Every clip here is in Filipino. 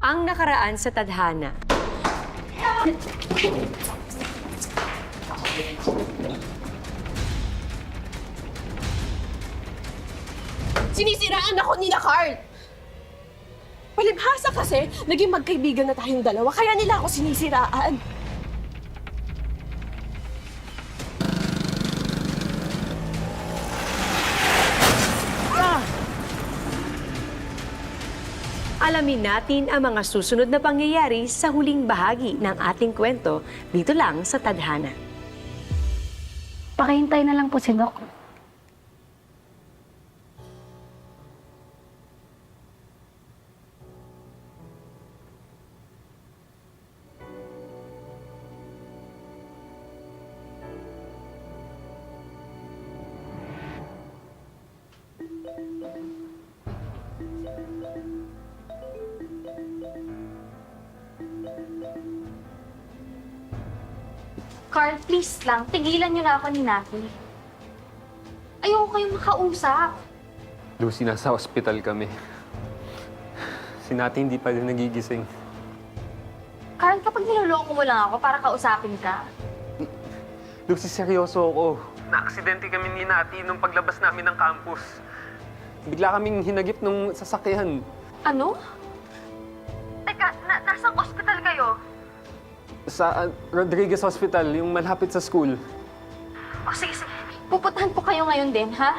Ang nakaraan sa tadhana. Sinisiraan ako ni Carl! Palibhasa kasi, naging magkaibigan na tayong dalawa, kaya nila ako sinisiraan. Alamin natin ang mga susunod na pangyayari sa huling bahagi ng ating kwento dito lang sa Tadhana. Pakihintay na lang po si Doc. Carl, please lang, tigilan niyo na ako ni Naki. Ayoko kayong makausap. Lucy, nasa ospital kami. Si Nati hindi pa rin nagigising. Carl, kapag niloloko mo lang ako para kausapin ka. Lucy, seryoso ako. Na-aksidente kami ni Nati nung paglabas namin ng campus. Bigla kaming hinagip nung sasakyan. Ano? Teka, nasang ospital kayo? Sa Rodriguez Hospital, yung malapit sa school. O sige, sige. Pupuntahan po kayo ngayon din, ha?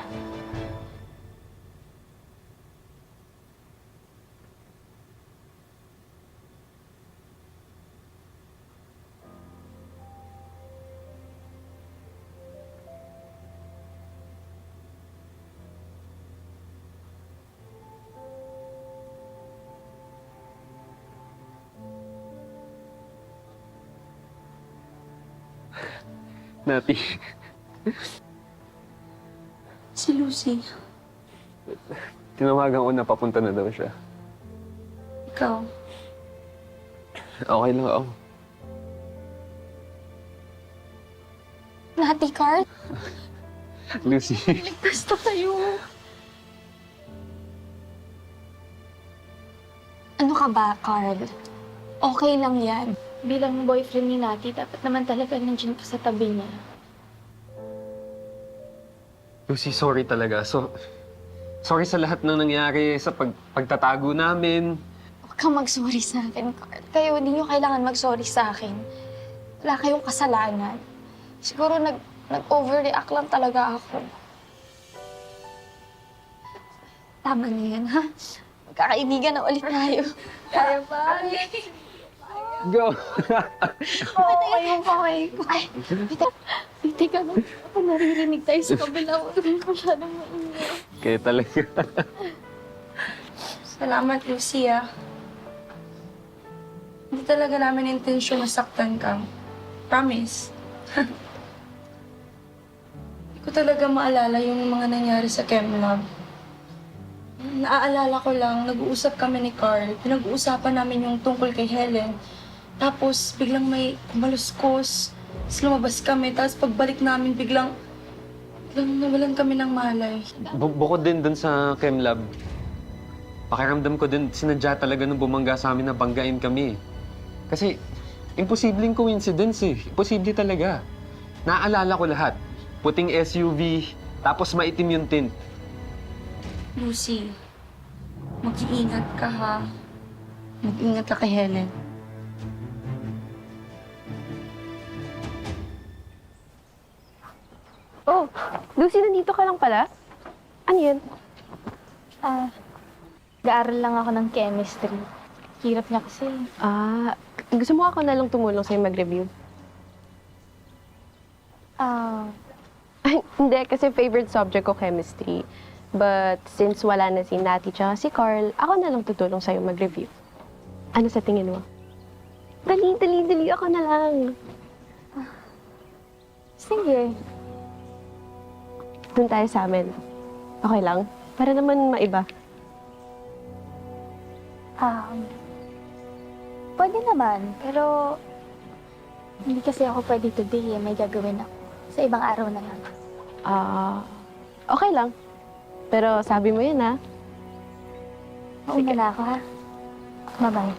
Nati. Si Lucy. Tinawagan ko na papunta na daw siya. Ikaw. Okay lang ako. Nati, Carl. Lucy. Ligtas na tayo. Ano ka ba, Carl? Okay lang yan. Bilang boyfriend ni Nati, dapat naman talaga nandiyan ka sa tabi niya. Lucy, sorry talaga. Sorry sa lahat ng nangyari, sa pagtatago namin. Huwag kang mag-sorry sa akin, Carl. Kayo, hindi nyo kailangan mag-sorry sa akin. Wala kayong kasalanan. Siguro nag-overreact lang talaga ako. Tama na yan, ha? Magkakaibigan na ulit tayo. Kaya ba? Go! Oo, yung kamay ko. Ay, teka na. Ako naririnig tayo sa kabila. Huwag masyadong maingay. Kaya talaga. Salamat, Lucia. Hindi talaga namin intensyon masaktan ka. Promise. Hindi ko talaga maalala yung mga nangyari sa ChemLab. Naaalala ko lang, nag-uusap kami ni Carl. Pinag-uusapan namin yung tungkol kay Helen. Tapos, biglang may kumaluskos. Tapos lumabas kami. Tapos pagbalik namin, biglang nawalan kami ng malay. Bukod din dun sa ChemLab, pakiramdam ko din, sinadya talaga nung bumangga sa amin na banggain kami. Kasi, imposibleng coincidence eh. Imposible talaga. Naaalala ko lahat. Puting SUV, tapos maitim yung tint. Lucy, mag-iingat ka ha. Mag-ingat ka kay Helen. Oh, Lucy, nandito ka lang pala? Ano yan? Gaaral lang ako ng chemistry. Hirap niya kasi. Gusto mo ako na lang tumulong sa'yo mag-review? Ay, hindi, kasi favorite subject ko chemistry. But since wala na si Nati tsaka si Carl, ako na lang tutulong sa'yo mag-review. Ano sa tingin mo? Dali, ako na lang. Sige. Doon tayo sa amin. Okay lang? Para naman maiba. Pwede naman, pero hindi kasi ako pwede today eh. May gagawin ako. Sa ibang araw na lang. Okay lang. Pero sabi mo yun, ha? Mauna na ako, ha? Bye-bye.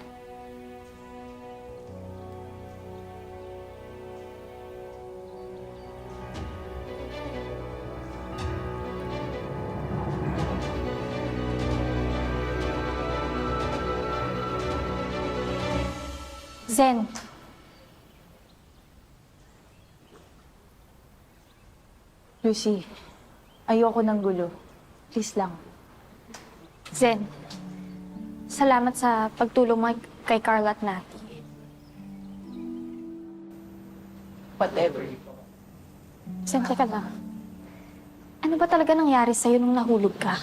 Zen, Lucy, ayoko ng gulo. Please lang. Zen. Salamat sa pagtulong mo kay Carla at Nati. Whatever. Zen, teka lang. Ano ba talaga nangyari sa'yo nung nahulog ka?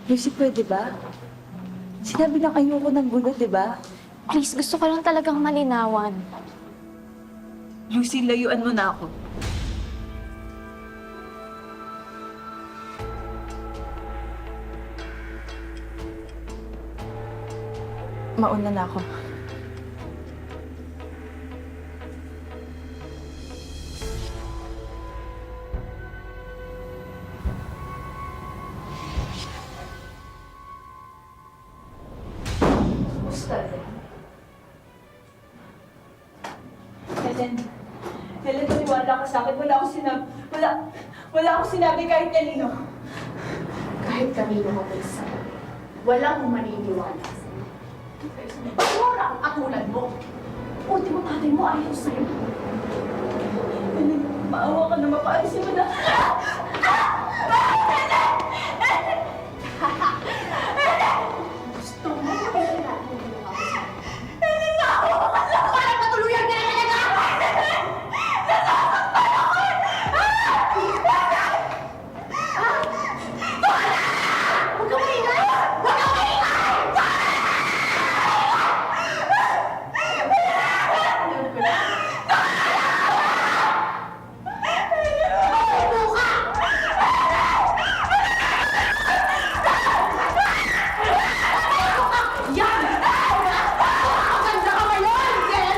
Lucy, pwede ba? Sinabi na ayoko ng gulo, di ba? Please, gusto ko lang talagang malinawan. Lucy, layuan mo na ako. Mauna na ako. Helen, maniwala ka sa akin. Wala akong sinabi kahit kanino. Kahit kanino mo, Lisa, walang maniniwala sa'yo. Pagwara ang katulad mo. Ultimo tatay mo ayaw sa'yo. Helen, maawa ka na, mapaalisin mo na. Gusto mo na kailangan mo ginawa ko sa'yo. Parang matuluyan ka na talaga! Huwag kang maingay! Huwag kang maingay! Yan! Maganda ka ngayon, Jen!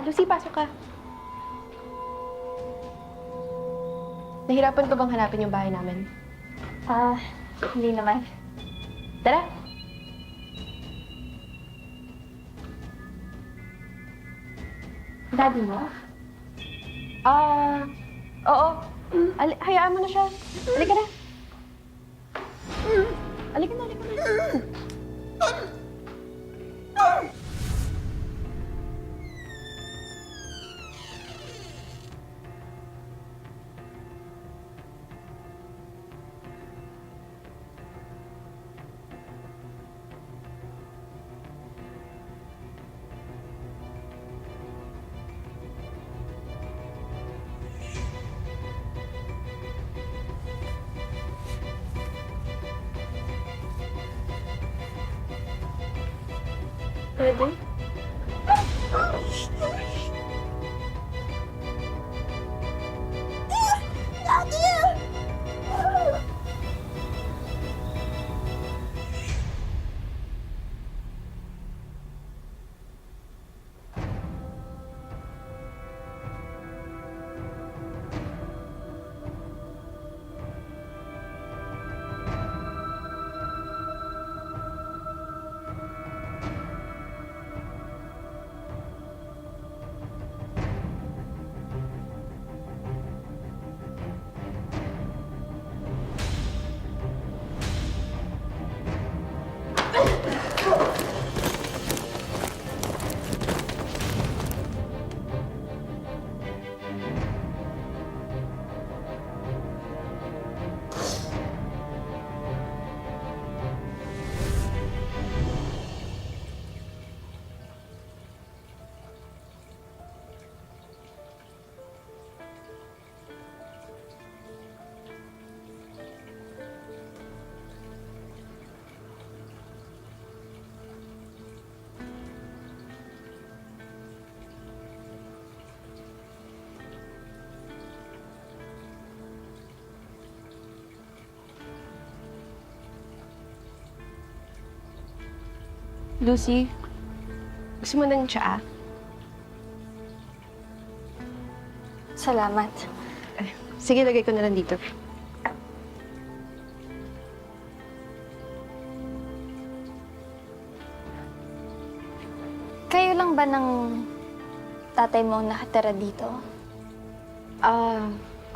Lucy, pasok ka. Nahirapan ka bang hanapin yung bahay namin? Hindi naman. Tara. Daddy mo? Oo. Hayaan mo na siya. Halika na. Halika na. Pwede? Lucy, gusto mo ng tsaa? Salamat. Sige, lagay ko na lang dito. Kayo lang ba ng tatay mo nakatira dito?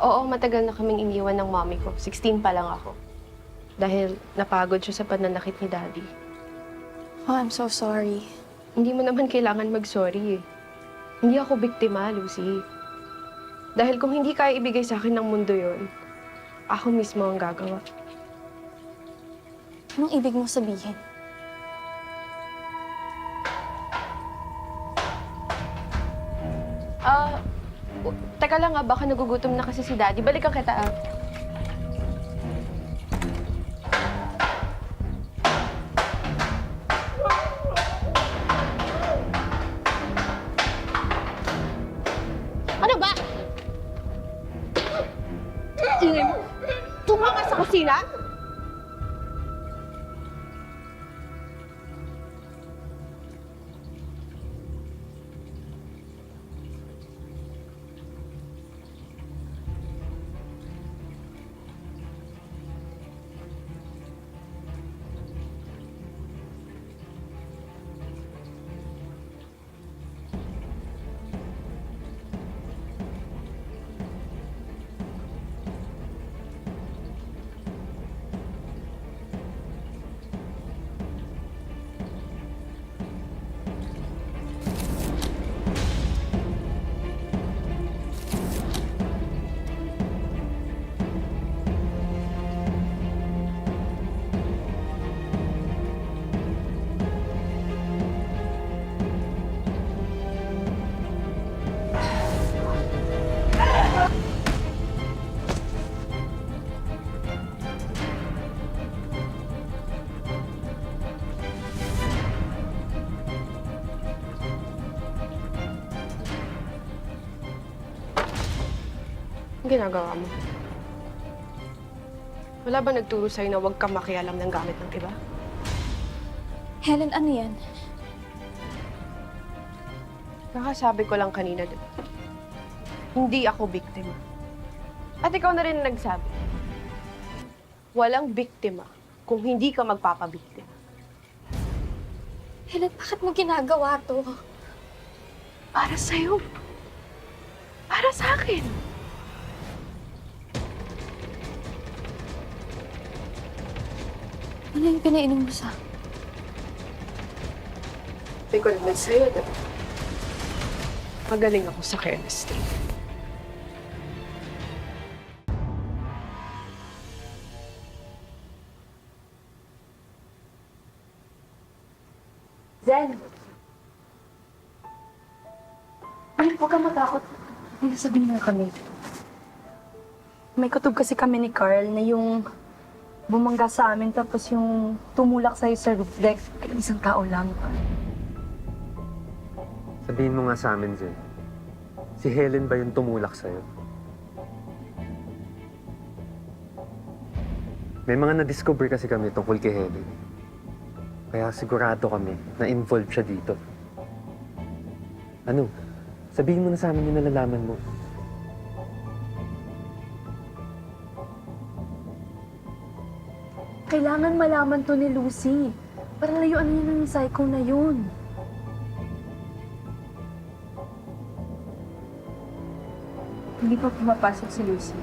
Oo, matagal na kaming iniwan ng mommy ko. 16 pa lang ako. Dahil napagod siya sa pananakit ni Daddy. Oh, I'm so sorry. Hindi mo naman kailangan mag-sorry eh. Hindi ako biktima, Lucy. Dahil kung hindi kaya ibigay sa akin ng mundo yon, ako mismo ang gagawa. Anong ibig mo sabihin? Teka lang baka nagugutom na kasi si Daddy. Balikan kita Ano ba? Ingay mo? Tumakas sa kusina? Ang ginagawa mo? Wala ba nagturo sa'yo na huwag kang makialam ng gamit ng iba? Helen, ano yan? Kakasabi ko lang kanina, di ba? Hindi ako biktima. At ikaw na rin nagsabi. Walang biktima kung hindi ka magpapabiktima. Helen, bakit mo ginagawa to? Para sa'yo. Para sa akin. Ano yung pinainom mo sa... Sabi ko naman sa'yo, di ba? Magaling ako sa chemistry. Zen! Ay, huwag kang matakot. May sasabihin na kami. May kutob kasi kami ni Carl na yung bumangga sa amin tapos yung tumulak sa'yo sa roof deck. Isang tao lang. Sabihin mo nga sa amin, Zen. Si Helen ba yung tumulak sa'yo? May mga na-discover kasi kami tungkol kay Helen. Kaya sigurado kami na involved siya dito. Ano? Sabihin mo na sa amin yung nalalaman mo. Kailangan malaman to ni Lucy. Para layuan niya ng psycho na yun. Hindi pa pumapasok si Lucy.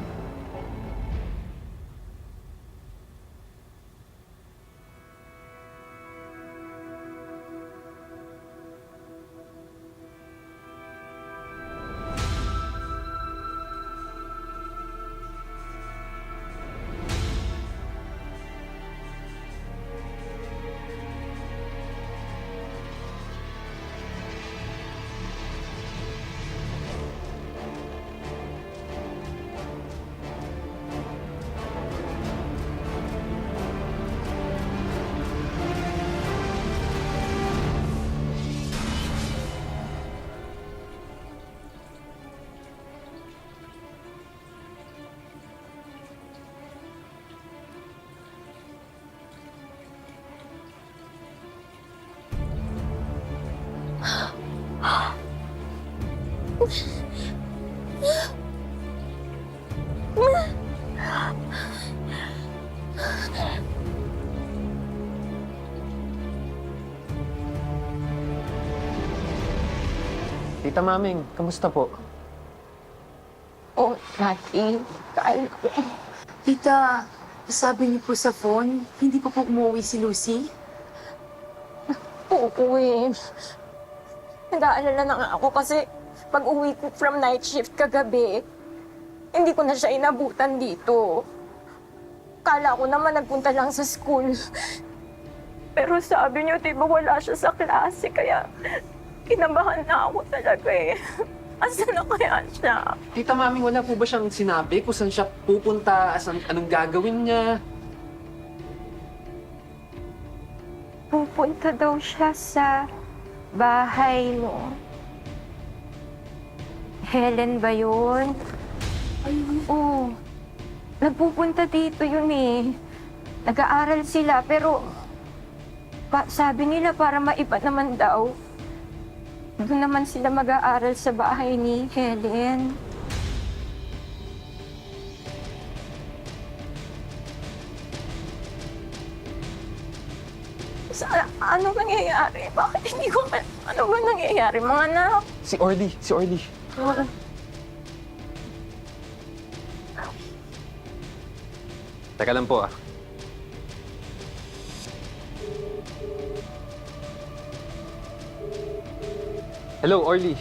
Tita Maming, kamusta po? Oh, Nati, kain ko. Tita, sabi niyo po sa phone, hindi pa po umuwi si Lucy? Oo eh. Nag-aalala na nga ako kasi pag uwi ko from night shift kagabi, hindi ko na siya inabutan dito. Kala ko naman nagpunta lang sa school. Pero sabi niyo, di ba wala siya sa klase, kaya kinabahan na ako talaga eh. Asan na kaya siya? Tita Maming, wala po ba siyang sinabi kung saan siya pupunta, anong gagawin niya? Pupunta daw siya sa bahay mo. Helen ba yun? Oo. Nagpupunta dito yun eh. Nag-aaral sila pero sabi nila para maiba naman daw. Doon naman sila mag-aaral sa bahay ni Helen. Ano nangyayari? Bakit hindi ko ano ba nangyayari, mga anak? Si Orly. Teka lang po ah. Hello, Orly.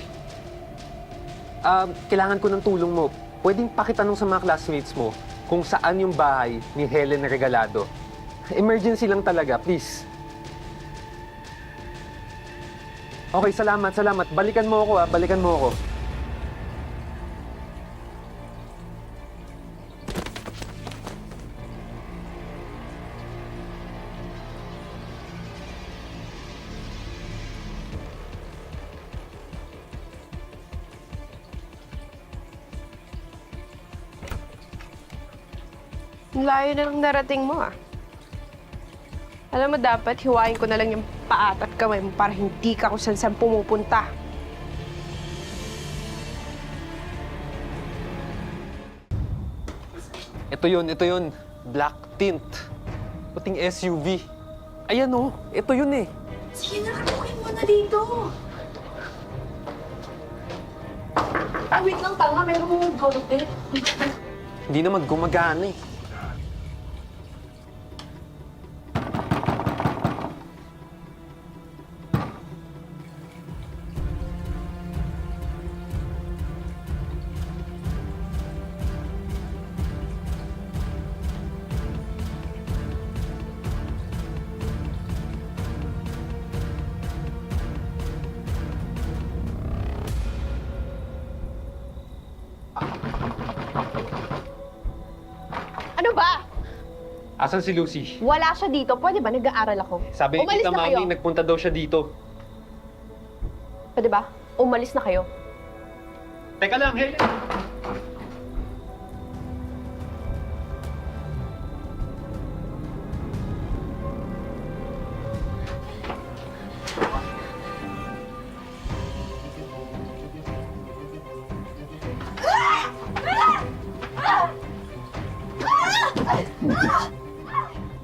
Kailangan ko ng tulong mo. Pwedeng pakitanong sa mga classmates mo kung saan yung bahay ni Helen Regalado. Emergency lang talaga, please. Okay, salamat. Balikan mo ako ah, balikan mo ako. Ang layo na ng narating mo, ah. Alam mo, dapat hiwain ko na lang yung paat at kamay mo para hindi ka kung saan pumupunta. Ito yun. Black tint. Puting SUV. Ayan oh, ito yun eh. Sige na, kabukin mo na dito. Wait lang, tanga. Meron mo yung gold eh. Hindi naman gumagana eh. Ano ba? Asan si Lucy? Wala siya dito. Pwede ba? Nag-aaral ako. Sabi ni Umalis Tita na kayo. Mami, nagpunta daw siya dito. Pwede ba? Umalis na kayo. Teka lang, Helen!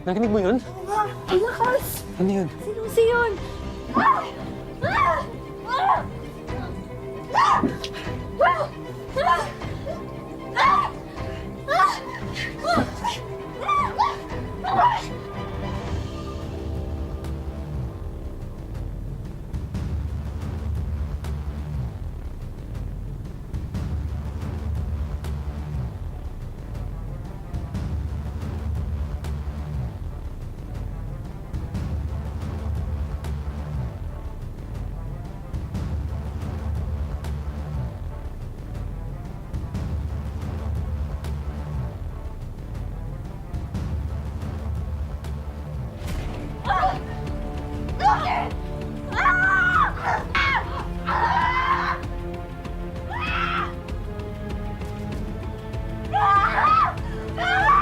Narinig mo yun? Ang lakas! Ano yun? Si Lucy yun!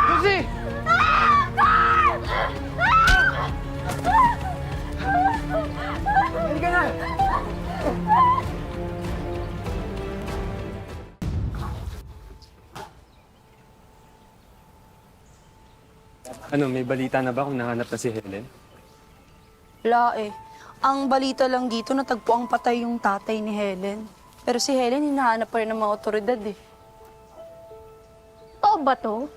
Lucy! Halika na! Ano, may balita na ba kung nahanap na si Helen? Wala eh. Ang balita lang dito, natagpo ang patay yung tatay ni Helen. Pero si Helen, hinahanap pa rin ng mga otoridad eh. Totoo ba to?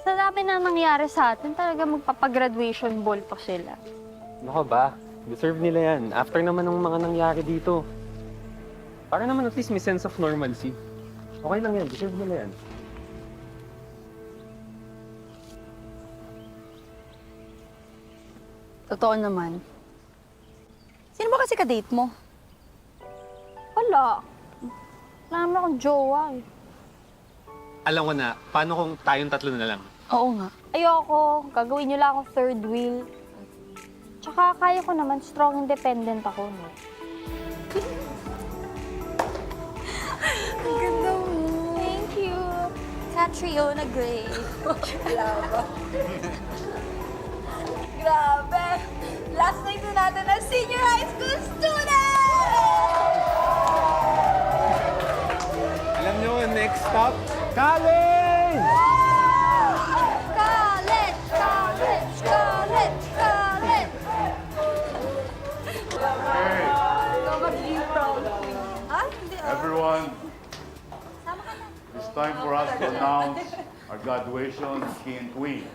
Sa dami na nangyari sa atin, talaga magpapagraduation ball pa sila. Nako ba? Deserve nila yan. After naman ng mga nangyari dito. Para naman at least may sense of normalcy. Okay lang yan. Deserve nila yan. Totoo naman. Sino ba kasi ka-date mo? Wala. Wala naman akong jowa eh. Alam ko na, paano kung tayong tatlo na lang? Oo nga. Ayoko. Gagawin niyo lang akong third wheel. Tsaka kaya ko naman, strong independent ako, no? Ang ganda mo. Thank you. Catriona Gray. Grabe! Last night na natin na senior high school student! Alam nyo, next stop, college! College! College! College! College! Everyone, it's time for us to announce our graduation king and queen.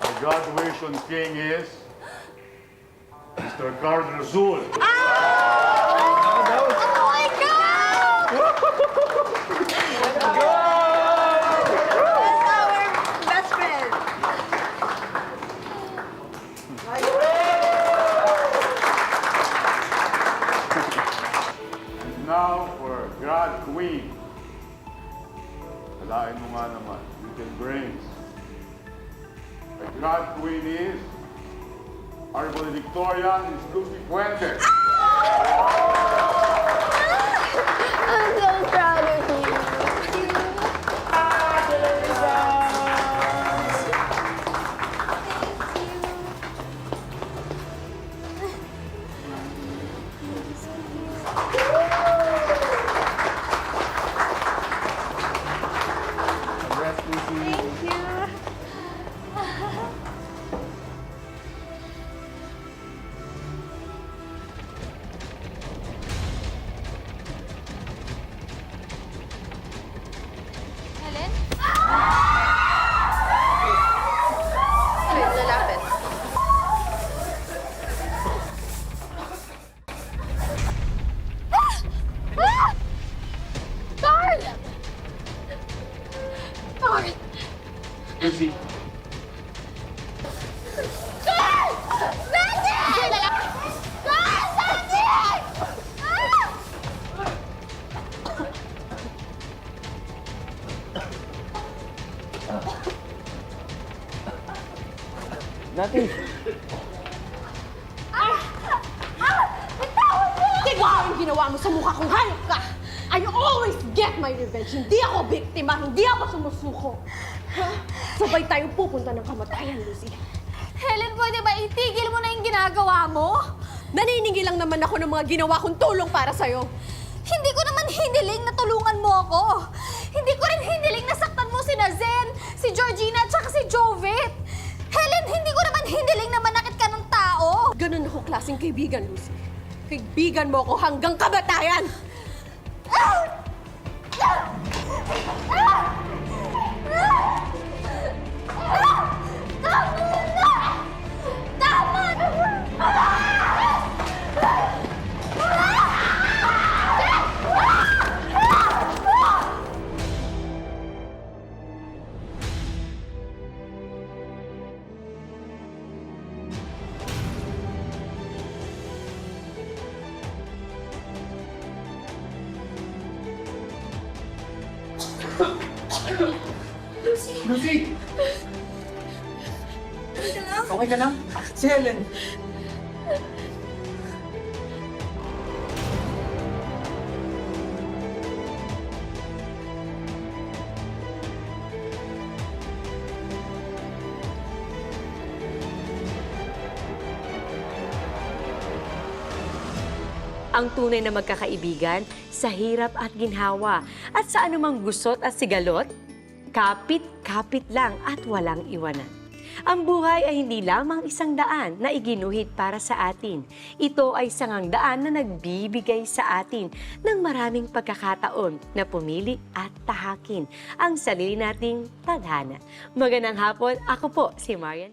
Our graduation king is Mr. Carl Razul. Best friend! And now for grad queen. Kalain mo nga naman, you can brains. The grad queen is our valedictorian is Lucy Fuentes. I'm so proud of you. Congrats, Lucy. Thank you. Helen? Ayun, lalapit. Carl! Carl! Lucy, Carl! Magic! Carl! Magic! natin. Tignan mo yung ginawa mo sa mukha kong hayop ka! I always get my revenge. Hindi ako biktima, hindi ako sumusuko. Sabay tayong pupunta ng kamatayan, Lucy. Helen, pwede ba itigil mo na yung ginagawa mo? Naniningil lang naman ako ng mga ginawa kong tulong para sa'yo. Hindi ko naman hiniling na tulungan mo ako. Hindi ko rin hiniling na saktan mo si Zen, si Georgina, at saka si Jovet. Helen, hindi ko naman hiniling na manakit ka ng tao. Ganun ako klaseng kaibigan, Lucy. Kaibigan mo ako hanggang kamatayan! Tama na! Lucy! Okay ka lang? Si Helen. Ang tunay na magkakaibigan sa hirap at ginhawa at sa anumang gusot at sigalot, kapit-kapit lang at walang iwanan. Ang buhay ay hindi lamang isang daan na iginuhit para sa atin. Ito ay sangang daan na nagbibigay sa atin ng maraming pagkakataon na pumili at tahakin ang sarili nating tadhana. Magandang hapon, ako po si Marian.